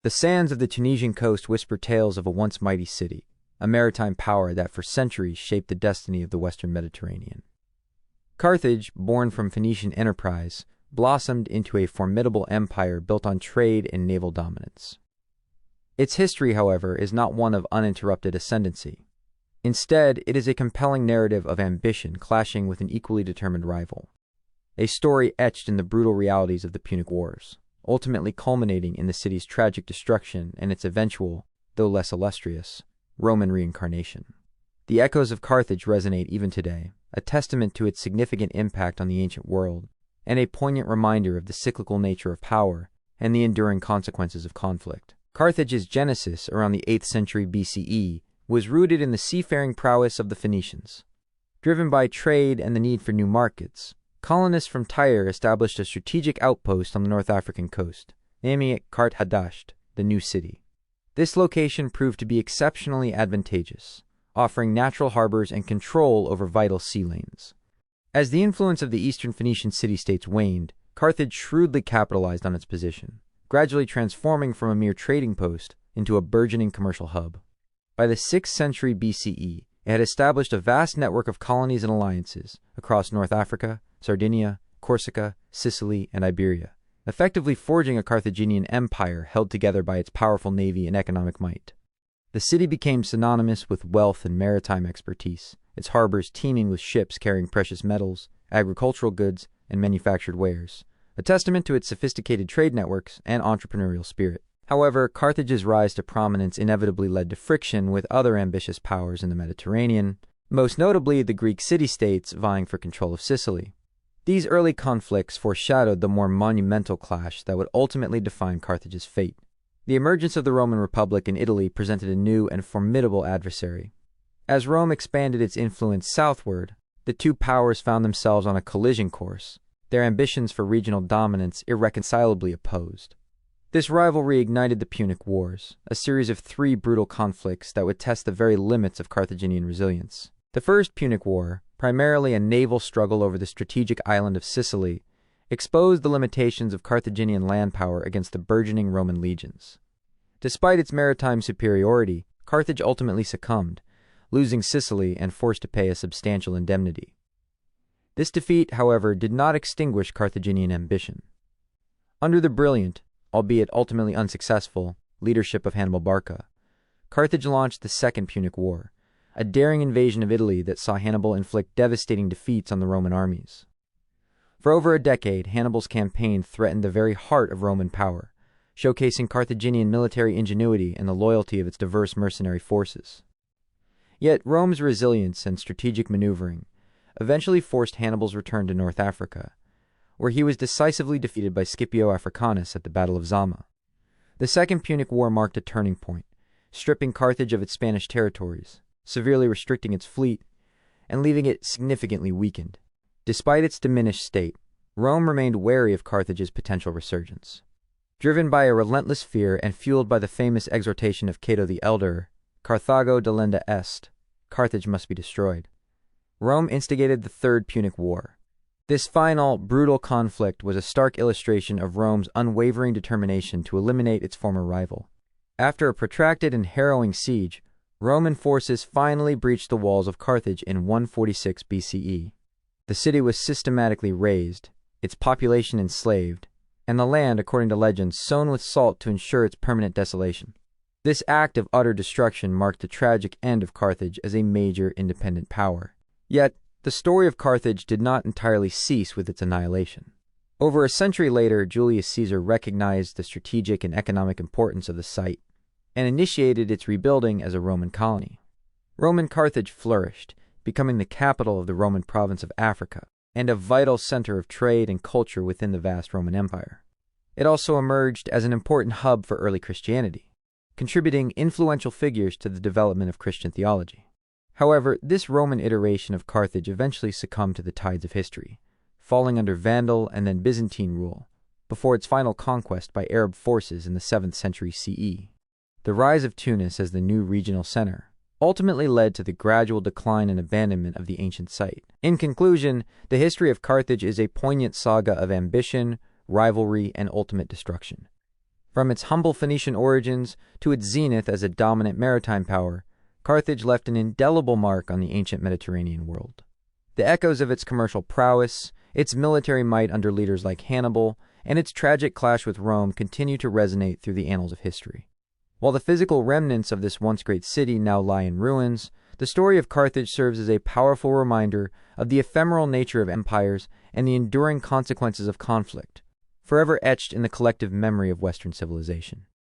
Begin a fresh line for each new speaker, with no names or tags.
The sands of the Tunisian coast whisper tales of a once mighty city, a maritime power that for centuries shaped the destiny of the Western Mediterranean. Carthage, born from Phoenician enterprise, blossomed into a formidable empire built on trade and naval dominance. Its history, however, is not one of uninterrupted ascendancy. Instead, it is a compelling narrative of ambition clashing with an equally determined rival. A story etched in the brutal realities of the Punic Wars, ultimately culminating in the city's tragic destruction and its eventual, though less illustrious, Roman reincarnation. The echoes of Carthage resonate even today, a testament to its significant impact on the ancient world, and a poignant reminder of the cyclical nature of power and the enduring consequences of conflict. Carthage's genesis around the 8th century BCE was rooted in the seafaring prowess of the Phoenicians. Driven by trade and the need for new markets, colonists from Tyre established a strategic outpost on the North African coast, naming it Carthage, the new city. This location proved to be exceptionally advantageous, offering natural harbors and control over vital sea lanes. As the influence of the eastern Phoenician city-states waned, Carthage shrewdly capitalized on its position, gradually transforming from a mere trading post into a burgeoning commercial hub. By the 6th century BCE, it had established a vast network of colonies and alliances across North Africa, Sardinia, Corsica, Sicily, and Iberia, effectively forging a Carthaginian empire held together by its powerful navy and economic might. The city became synonymous with wealth and maritime expertise, its harbors teeming with ships carrying precious metals, agricultural goods, and manufactured wares, a testament to its sophisticated trade networks and entrepreneurial spirit. However, Carthage's rise to prominence inevitably led to friction with other ambitious powers in the Mediterranean, most notably the Greek city-states vying for control of Sicily. These early conflicts foreshadowed the more monumental clash that would ultimately define Carthage's fate. The emergence of the Roman Republic in Italy presented a new and formidable adversary. As Rome expanded its influence southward, the two powers found themselves on a collision course, their ambitions for regional dominance irreconcilably opposed. This rivalry ignited the Punic Wars, a series of 3 brutal conflicts that would test the very limits of Carthaginian resilience. The First Punic War, primarily a naval struggle over the strategic island of Sicily, exposed the limitations of Carthaginian land power against the burgeoning Roman legions. Despite its maritime superiority, Carthage ultimately succumbed, losing Sicily and forced to pay a substantial indemnity. This defeat, however, did not extinguish Carthaginian ambition. Under the brilliant, albeit ultimately unsuccessful, leadership of Hannibal Barca, Carthage launched the Second Punic War, a daring invasion of Italy that saw Hannibal inflict devastating defeats on the Roman armies. For over a decade, Hannibal's campaign threatened the very heart of Roman power, showcasing Carthaginian military ingenuity and the loyalty of its diverse mercenary forces. Yet Rome's resilience and strategic maneuvering eventually forced Hannibal's return to North Africa, where he was decisively defeated by Scipio Africanus at the Battle of Zama. The Second Punic War marked a turning point, stripping Carthage of its Spanish territories, severely restricting its fleet, and leaving it significantly weakened. Despite its diminished state, Rome remained wary of Carthage's potential resurgence. Driven by a relentless fear and fueled by the famous exhortation of Cato the Elder, Carthago delenda est, Carthage must be destroyed, Rome instigated the Third Punic War. This final, brutal conflict was a stark illustration of Rome's unwavering determination to eliminate its former rival. After a protracted and harrowing siege, Roman forces finally breached the walls of Carthage in 146 BCE. The city was systematically razed, its population enslaved, and the land, according to legend, sown with salt to ensure its permanent desolation. This act of utter destruction marked the tragic end of Carthage as a major independent power. Yet, the story of Carthage did not entirely cease with its annihilation. Over a century later, Julius Caesar recognized the strategic and economic importance of the site and initiated its rebuilding as a Roman colony. Roman Carthage flourished, becoming the capital of the Roman province of Africa and a vital center of trade and culture within the vast Roman Empire. It also emerged as an important hub for early Christianity, contributing influential figures to the development of Christian theology. However, this Roman iteration of Carthage eventually succumbed to the tides of history, falling under Vandal and then Byzantine rule, before its final conquest by Arab forces in the 7th century CE. The rise of Tunis as the new regional center ultimately led to the gradual decline and abandonment of the ancient site. In conclusion, the history of Carthage is a poignant saga of ambition, rivalry, and ultimate destruction. From its humble Phoenician origins to its zenith as a dominant maritime power, Carthage left an indelible mark on the ancient Mediterranean world. The echoes of its commercial prowess, its military might under leaders like Hannibal, and its tragic clash with Rome continue to resonate through the annals of history. While the physical remnants of this once great city now lie in ruins, the story of Carthage serves as a powerful reminder of the ephemeral nature of empires and the enduring consequences of conflict, forever etched in the collective memory of Western civilization.